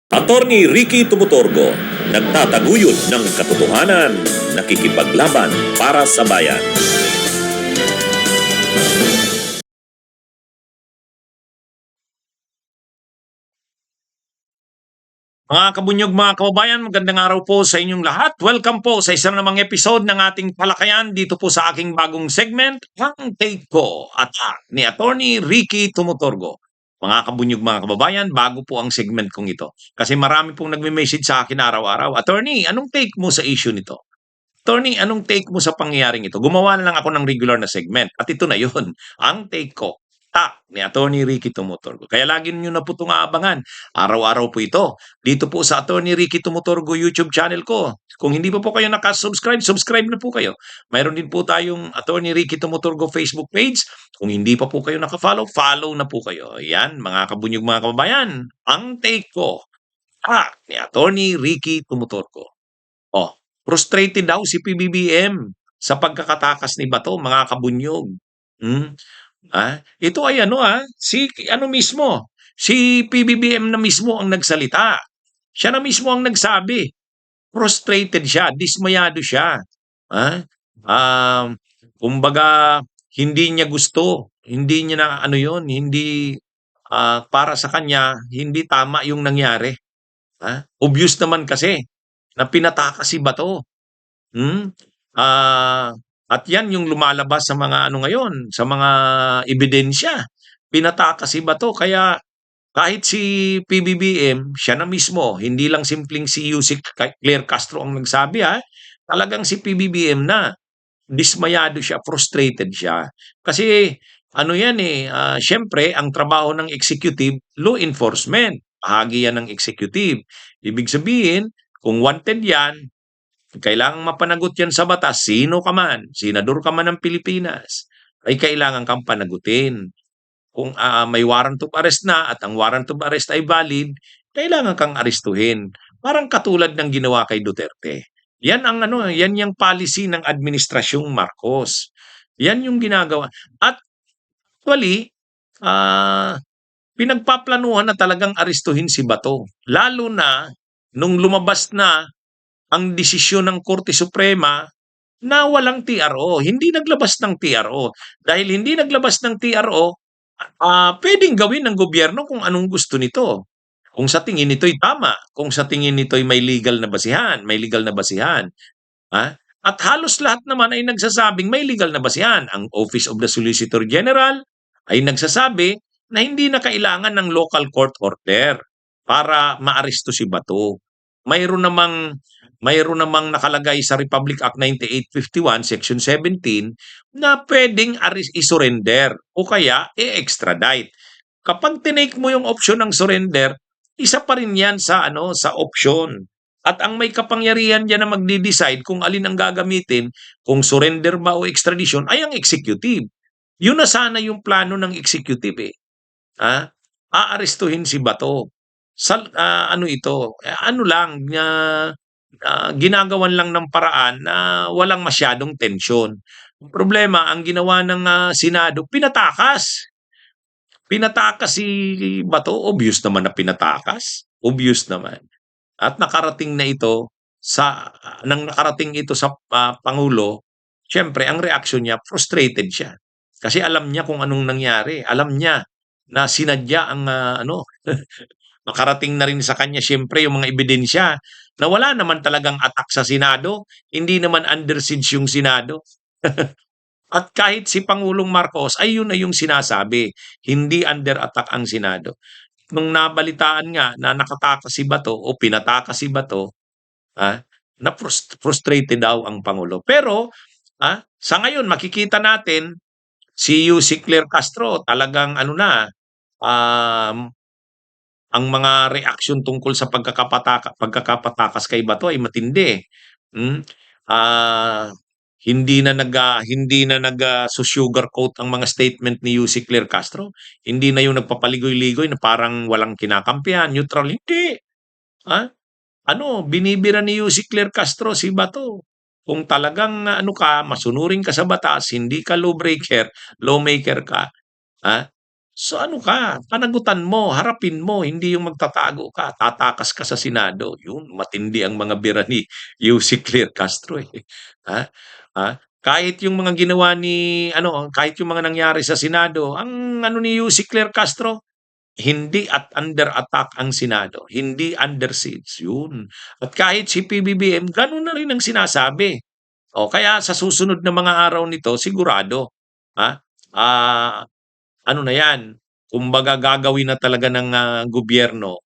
Attorney Ricky Tumutorgo, nagtataguyod ng katotohanan, nakikipaglaban para sa bayan. Mga kabunyog, mga kababayan, magandang araw po sa inyong lahat. Welcome po sa isang namang episode ng ating talakayan dito po sa aking bagong segment, Ang Take Ko, ni Attorney Ricky Tumutorgo. Mga kabunyog, mga kababayan, bago po ang segment kong ito. Kasi marami pong nagme-message sa akin araw-araw, Attorney, anong take mo sa issue nito? Attorney, anong take mo sa pangyayaring ito? Gumawa na lang ako ng regular na segment. At ito na yun, ang take ko. Ni Attorney Ricky Tumutorgo. Kaya lagi niyo na po itong aabangan. Araw-araw po ito. Dito po sa Attorney Ricky Tumutorgo YouTube channel ko. Kung hindi pa po kayo nakasubscribe, subscribe na po kayo. Mayroon din po tayong Attorney Ricky Tumutorgo Facebook page. Kung hindi pa po kayo nakafollow, follow na po kayo. Yan, mga kabunyog, mga kababayan. Ang take ko. Ni Attorney Ricky Tumutorgo. Frustrated daw si PBBM sa pagkakatakas ni Bato, mga kabunyog. Ito ay si PBBM na mismo ang nagsalita. Siya na mismo ang nagsabi. Frustrated siya, dismayado siya. Kumbaga, hindi niya gusto, hindi niya na hindi para sa kanya, hindi tama yung nangyari. Obvious naman kasi na pinatakas si Bato. At yan yung lumalabas sa mga ngayon, sa mga ebidensya. Pinatakas si Bato. Kaya kahit si PBBM, siya na mismo, hindi lang simpleng si Yusek Claire Castro ang nagsabi, talagang si PBBM na. Dismayado siya, frustrated siya. Kasi siyempre ang trabaho ng executive, law enforcement. Bahagi yan ng executive. Ibig sabihin, kung wanted yan, kailangang mapanagot yan sa batas. Sino ka man, senador ka man ng Pilipinas, ay kailangan kang panagutin. Kung may warrant of arrest na at ang warrant of arrest ay valid, kailangan kang arestuhin. Parang katulad ng ginawa kay Duterte. Yan ang yan yung policy ng administrasyong Marcos. Yan yung ginagawa. At actually, pinagpaplanuhan na talagang arestuhin si Bato. Lalo na nung lumabas na ang desisyon ng Korte Suprema na walang TRO. Hindi naglabas ng TRO. Dahil hindi naglabas ng TRO, pwedeng gawin ng gobyerno kung anong gusto nito. Kung sa tingin nito'y tama, kung sa tingin nito'y may legal na basihan, may legal na basihan. At halos lahat naman ay nagsasabing may legal na basihan. Ang Office of the Solicitor General ay nagsasabi na hindi na kailangan ng local court order para maaresto si Bato. Mayroon namang nakalagay sa Republic Act 9851 Section 17 na pwedeng i-surrender o kaya i-extradite. Kapag tinake mo yung option ng surrender, isa pa rin yan sa sa option. At ang may kapangyarihan diyan na magde-decide kung alin ang gagamitin, kung surrender ba o extradition, ay ang executive. Yun na sana yung plano ng executive eh. Aarestuhin si Bato. Ginagawan lang ng paraan na walang masyadong tensyon. Ang problema, ang ginawa ng Senado, pinatakas. Pinatakas si Bato, obvious naman na pinatakas. Obvious naman. At nang nakarating ito sa Pangulo, siyempre ang reaksyon niya, frustrated siya. Kasi alam niya kung anong nangyari. Alam niya na sinadya ang makarating na rin sa kanya siyempre yung mga ebidensya na wala naman talagang attack sa Senado, hindi naman under siege yung Senado. At kahit si Pangulong Marcos ay yun na yung sinasabi, hindi under attack ang Senado. Nung nabalitaan nga na nakatakas si Bato o pinatakas si Bato, na frustrated daw ang Pangulo. Pero sa ngayon makikita natin si Yusek Claire Castro talagang ang mga reaksyon tungkol sa pagkakapatakas kay Bato ay matindi. Hindi na sugarcoat ang mga statement ni Yusek Claire Castro. Hindi na yung nagpapaligoy-ligoy na parang walang kinakampihan, neutral. Hindi. Binibira ni Yusek Claire Castro si Bato. Kung talagang masunurin ka sa batas, hindi ka lawmaker ka, So ano ka, panagutan mo, harapin mo, hindi yung magtatago ka, tatakas ka sa Senado. Yun, matindi ang mga bira ni Yussi Claire Castro, eh. Ha? Ha? Kahit yung mga ginawa ni ano, kahit yung mga nangyari sa Senado, ang ano ni Yussi Claire Castro, hindi at under attack ang Senado, hindi under siege, yun. At kahit si PBBM, gano'n na rin ang sinasabi. O kaya sa susunod na mga araw nito, sigurado, ha? Ah, ano na 'yan, kumbaga gagawin na talaga ng, gobyerno,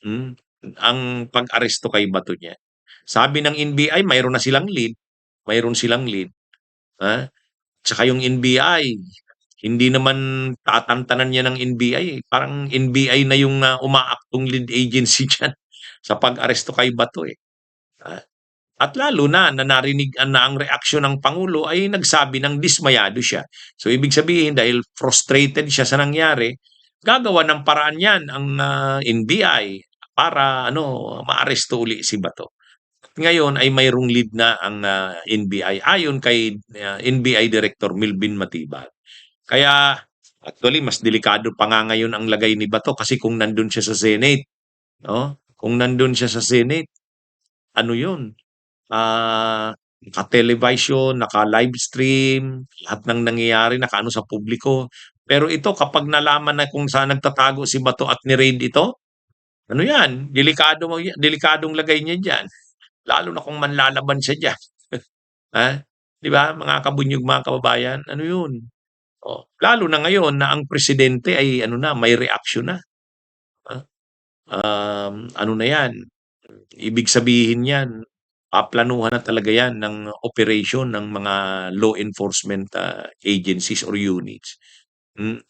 hmm, ang pag-aresto kay Bato niyan. Sabi ng NBI mayroon silang lead, ha? Tsaka yung NBI, hindi naman tatantanan niya ng NBI, eh, parang NBI na yung, umaaktong lead agency diyan sa pag-aresto kay Bato, eh, ah. At lalo na narinig na ang reaksyon ng pangulo ay nagsabi ng dismayado siya. So ibig sabihin dahil frustrated siya sa nangyari, gagawa ng paraan 'yan ang, NBI para ano, maaresto uli si Bato. Ngayon ay mayroong lead na ang, NBI ayon kay, NBI Director Melvin Matibag. Kaya actually mas delikado pa nga ngayon ang lagay ni Bato kasi kung nandun siya sa Senate, 'no? Kung nandun siya sa Senate, ano 'yun, naka-television, naka-livestream, lahat ng nangyayari nakaano sa publiko. Pero ito kapag nalaman na kung saan nagtatago si Bato at ni-raid ito, ano 'yan, delikadong lagay niya diyan, lalo na kung manlalaban siya diyan, ha? 'Di ba, mga kabunyog, mga kababayan, ano 'yun, oh, lalo na ngayon na ang presidente ay ano na, may reaksyon na, ah. Ano na 'yan, ibig sabihin niyan, paplanuhan na talaga 'yan ng operation ng mga law enforcement, agencies or units. Hmm,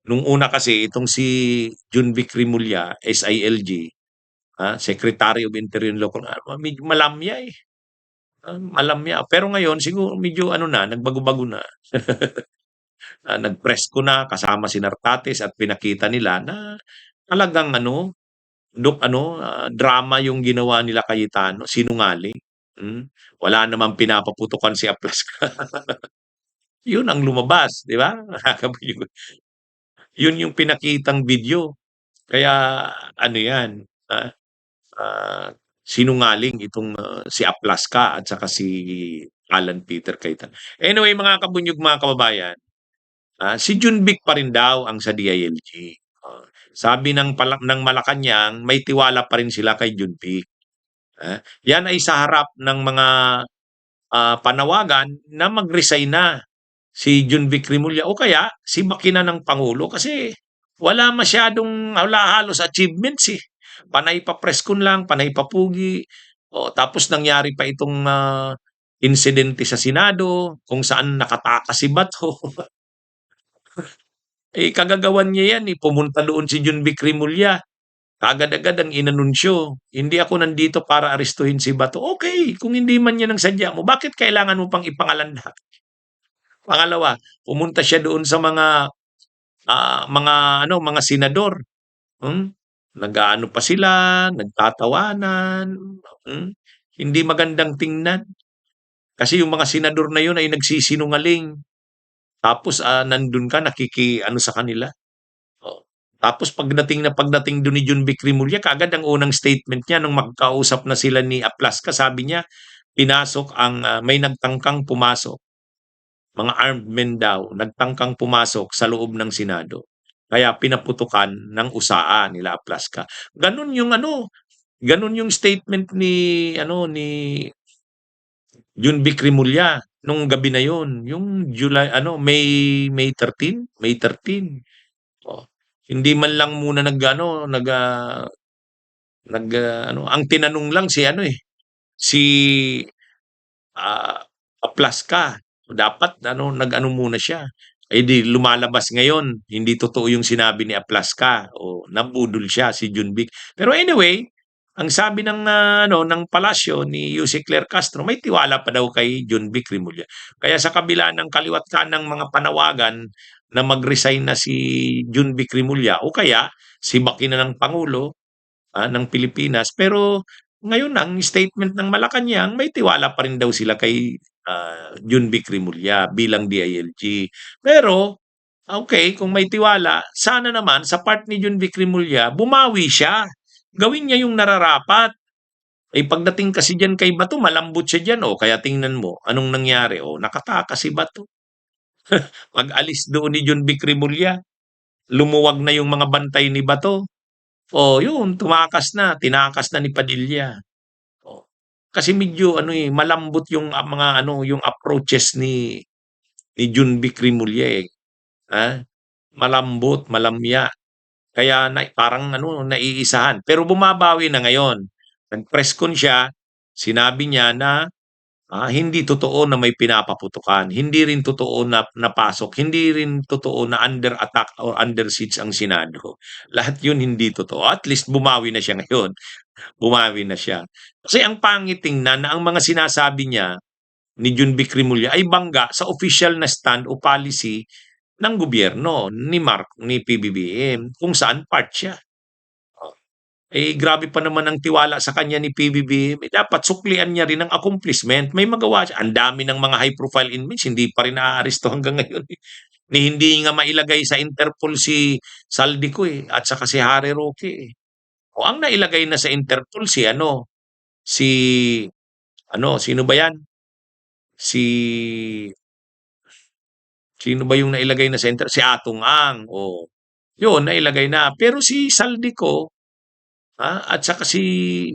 nung una kasi itong si Junvic Rimulya, SILG, Secretary of Interior and Local medyo malamya, eh, malamya. Pero ngayon siguro medyo ano na, nagbago-bago na. Nag-presko na kasama si Nartates at pinakita nila na talagang ano, drama yung ginawa nila Cayetano, sinungaling. Hmm, wala namang pinapaputukan si Aplasca. Yun ang lumabas, 'di ba? Nakakabilib. Yun yung pinakitang video. Kaya ano 'yan, ah, ah, sinungaling itong, si Aplasca at saka si Alan Peter Cayetano. Anyway, mga kabunyog, mga kababayan, si Junvic pa rin daw ang sa DILG. Sabi ng Malacanang may tiwala pa rin sila kay Junvic. Yan ay sa harap ng mga, panawagan na mag-resign na si Junvic Rimulya o kaya si makina ng pangulo kasi wala halos achievements, eh. Panay pa preskon lang, panay pa pugi. O tapos nangyari pa itong, insidente sa Senado kung saan nakatakas si Bato. Eh, kagagawan niya yan, eh, pumunta doon si Junvic Rimulya. Kaagad-agad ang inanunsyo, "Hindi ako nandito para arestuhin si Bato." Okey, kung hindi man 'yan ang sadya mo, bakit kailangan mo pang ipangalandak? Pangalawa, pumunta siya doon sa mga ano, mga senador, hmm, nag-aano pa sila, nagtatawanan, hmm, hindi magandang tingnan. Kasi yung mga senador na yun ay nagsisinungaling, tapos, nandun ka nakikiano sa kanila. Oo. Tapos pagdating dun ni John Vic Rimulya kaagad ang unang statement niya nung magkausap na sila ni Aplasca sabi niya, may nagtangkang pumasok, mga armed men daw, nagtangkang pumasok sa loob ng Senado. Kaya pinaputukan ng USAA nila Aplasca. Ganun yung statement ni John Vic Rimulya nung gabi na yun, yung May 13. Oh, hindi man lang muna ang tinanong lang si ano, eh, si, ah, Aplasca. Dapat ano, nag-ano muna siya, eh, di lumalabas ngayon, hindi totoo yung sinabi ni Aplasca o nabudol siya si Junvic. Pero anyway, ang sabi ng, ng palasyo ni Jose Claire Castro, may tiwala pa daw kay Junvic Rimulya. Kaya sa kabila ng kaliwa't kanang mga panawagan na mag-resign na si Junvic Rimulya o kaya si makina ng pangulo, ng Pilipinas. Pero ngayon ang statement ng Malacanang, may tiwala pa rin daw sila kay, Junvic Rimulya bilang DILG. Pero Okay, kung may tiwala, sana naman sa part ni John Vic Rimulya, bumawi siya. Gawin niya yung nararapat. Eh, pagdating kasi diyan kay Bato, malambot siya diyan, oh, kaya tingnan mo, anong nangyari? Oh, nakatakas si Bato. Pag-alis doon ni John Vic Rimulya, lumuwag na yung mga bantay ni Bato. Oh, yun, tumakas na, tinakas na ni Padilla. Oh. Kasi medyo ano eh, malambot yung mga ano, yung approaches ni John Vic Rimulya eh. Ha? Malambot, malamya. Kaya parang ano, naiisahan. Pero bumabawi na ngayon. Nag-press con siya, sinabi niya na hindi totoo na may pinapaputukan. Hindi rin totoo na napasok. Hindi rin totoo na under attack or under siege ang Senado. Lahat yun hindi totoo. At least bumawi na siya ngayon. Bumawi na siya. Kasi ang pangit tingnan na ang mga sinasabi niya ni Junvic Rimulya ay bangga sa official na stand o policy ng gobyerno ni PBBM kung saan part siya. Oh, eh, grabe pa naman ang tiwala sa kanya ni PBBM. Eh, dapat suklian niya rin ang accomplishment. May magawa siya. Ang dami ng mga high-profile inmates, hindi pa rin naaaresto hanggang ngayon. Ni hindi nga mailagay sa Interpol si Saldico eh, at saka si Harry Roque eh. O ang nailagay na sa Interpol si sino ba yan? Si Sino ba yung nailagay na center? Si Atong Ang. O, yun, nailagay na. Pero si Saldico, at saka si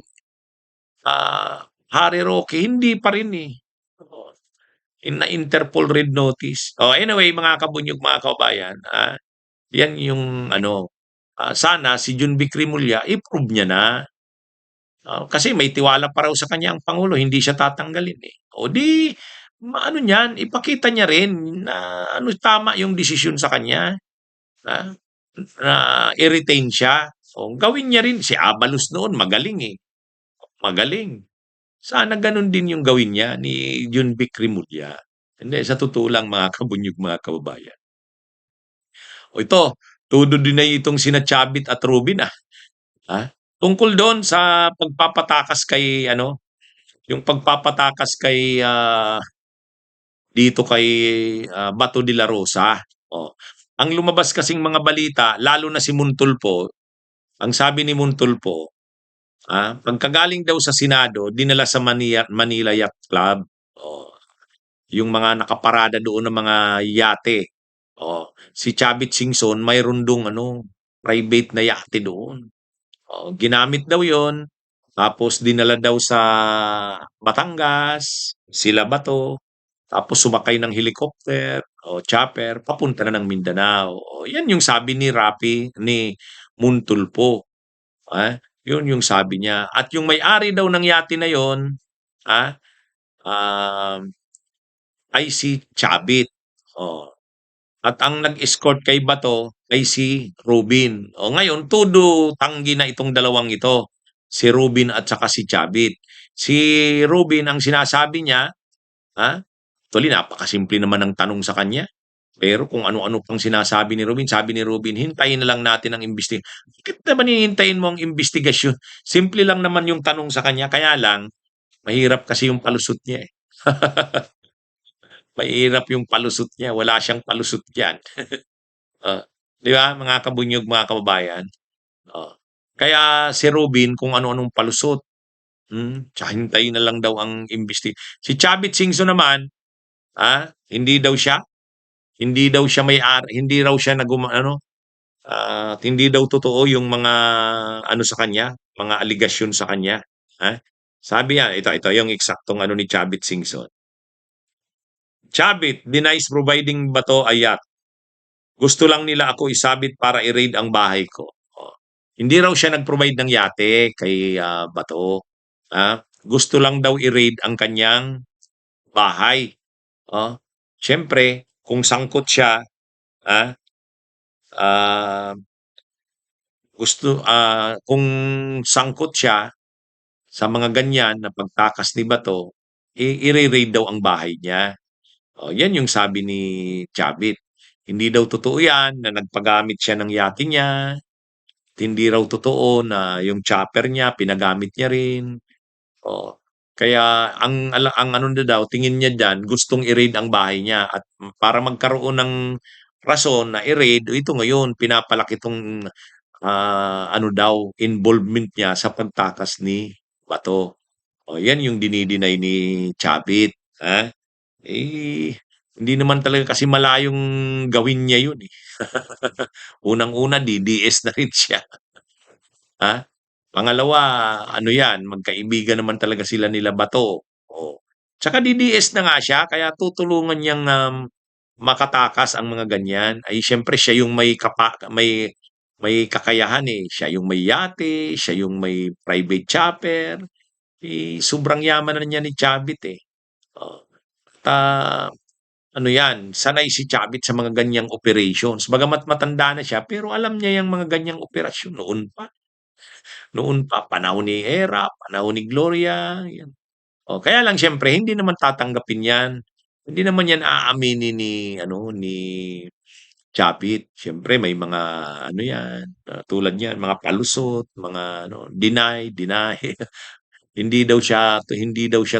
Harry Roque, hindi pa rin eh. Oo. Na Interpol Red Notice. Oh, anyway, mga kabunyog, mga kabayan, yan yung sana si Junvic Rimulya, i-prove niya na. Kasi may tiwala pa raw sa kanya ang Pangulo, hindi siya tatanggalin eh. O di, ano niyan, ipakita niya rin na tama yung desisyon sa kanya. Na, na i-retain siya. O, gawin niya rin. Si Abalos noon, magaling eh. Magaling. Sana ganun din yung gawin niya ni Junvic Rimulya. Hindi, sa totoo lang mga kabunyog, mga kababayan. O ito, todo din na itong sina Chavit at Rubin ah. Ha? Tungkol doon sa pagpapatakas kay yung pagpapatakas kay dito kay Bato de la Rosa. Oh. Ang lumabas kasing mga balita, lalo na si Montulfo, ang sabi ni Montulfo, pagkagaling daw sa Senado, dinala sa Manila Yacht Club. Oh. Yung mga nakaparada doon ng mga yate. Oh. Si Chavit Singson, mayroon dong private na yate doon. Oh, ginamit daw 'yon, tapos dinala daw sa Batangas, sila Bato, tapos sumakay ng helicopter o chopper papunta na ng Mindanao. O, 'yan yung sabi ni ni Montulfo. 'Yun yung sabi niya. At yung may-ari daw ng yate na 'yon, ah, um, ay si Chavit. Oh. At ang nag-escort kay Bato ay si Rubin. O ngayon, todo tanggi na itong dalawang ito. Si Rubin at saka si Chavit. Si Rubin, ang sinasabi niya, actually napakasimple naman ng tanong sa kanya. Pero kung ano-ano pang sinasabi ni Rubin, sabi ni Rubin, hintayin na lang natin ang investigasyon. Bakit naman hihintayin mo ang investigasyon? Simple lang naman yung tanong sa kanya, kaya lang, mahirap kasi yung palusot niya eh. Mahirap yung palusot niya, wala siyang palusot diyan. 'Di ba mga kabunyog, mga kababayan? Oh. Kaya si Robin kung ano-anong palusot, tsaka hintayin na lang daw ang si Chavit Singson naman, hindi daw siya hindi raw siya hindi daw totoo yung mga sa kanya, mga aligasyon sa kanya, Sabi niya, ito yung eksaktong ni Chavit Singson. Chavit denies providing Bato a yacht. Gusto lang nila ako isabit para i-raid ang bahay ko. Oh. Hindi raw siya nag-provide ng yate kay Bato. Gusto lang daw i-raid ang kanyang bahay. Oh. Siyempre, kung sangkot siya, ah, ah, kung sangkot siya sa mga ganyan na pagtakas ni Bato, i-raid daw ang bahay niya. Oh, yan yung sabi ni Chavit. Hindi daw totoo yan na nagpagamit siya ng yate niya. Hindi raw totoo na yung chopper niya pinagamit niya rin. Oo. Kaya ang ano na daw tingin niya diyan gustong i-raid ang bahay niya at para magkaroon ng rason na i-raid, ito ngayon pinapalaki 'tong, ano daw, involvement niya sa pagtakas ni Bato. O yan yung dini-deny ni Chavit, Eh, hindi naman talaga kasi malayong gawin niya yun, eh. Unang-una DDS na rin siya, ha? Pangalawa, ano yan, magkaibigan naman talaga sila nila Bato, oh. Tsaka DDS na nga siya kaya tutulungan niyang, makatakas ang mga ganyan. Ay siyempre siya yung may kakayahan, eh, siya yung may yate, siya yung may private chopper, sobrang yaman na niya ni Chavit, eh. Oh, at, ano yan, sanay si Chavit sa mga ganyang operations. Bagamat matanda na siya, pero alam niya yung mga ganyang operasyon noon pa, panahon ni Hera, panahon ni Gloria, yan. O, kaya lang siyempre hindi naman tatanggapin yan. Hindi naman yan aaminin ni Chavit. Siyempre may mga ano yan, tulad niyan, mga palusot, mga ano, deny. Hindi daw siya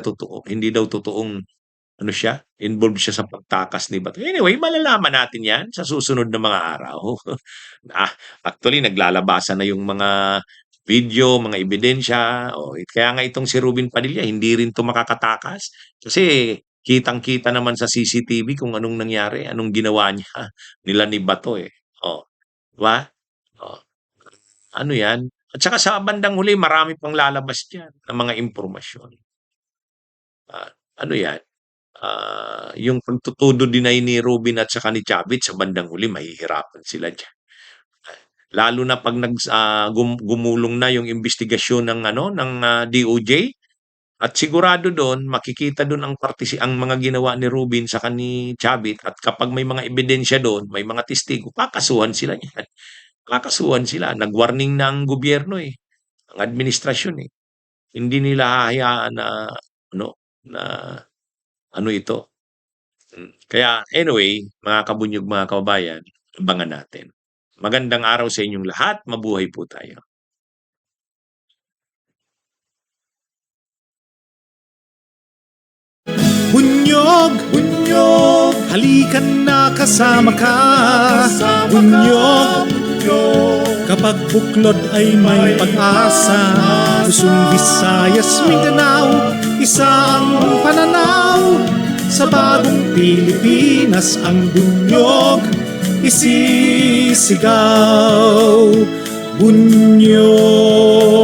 totoo, hindi daw totoong ano siya, involved siya sa pagtakas ni Bato. Anyway, malalaman natin 'yan sa susunod na mga araw. Actually naglalabasan na yung mga video, mga ebidensya, kaya nga itong si Ruben Padilla hindi rin 'to makakatakas. Kasi kitang-kita naman sa CCTV kung anong nangyari, anong ginawa niya nila ni Bato, eh. Oh, 'di ba? Oh, ano 'yan. At saka sa bandang huli marami pang lalabas diyan na mga impormasyon. Ano 'yan, yung pagtutudo-deny ni Ruben at saka ni Chavit sa bandang huli mahihirapan sila diyan. Lalo na 'pag gumulong na yung imbestigasyon ng ano, ng, DOJ at sigurado dun makikita dun ang mga ginawa ni Ruben saka ni Chavit at kapag may mga ebidensya dun, may mga testigo, kakasuhan sila niyan. Kakasuhan sila, nag-warning na ang gobyerno, eh, ang administrasyon, eh. Hindi nila hahayaan na ano, na ano ito. Kaya anyway, mga kabunyog, mga kababayan, abangan natin. Magandang araw sa inyong lahat. Mabuhay po tayo. Bunyog, bunyog, halikan na kasama ka. Bunyog, kapag buklod ay may pag-asa. Luzon, Visayas, Mindanao, isa ang pananaw. Sa bagong Pilipinas ang bunyog isisigaw. Bunyog.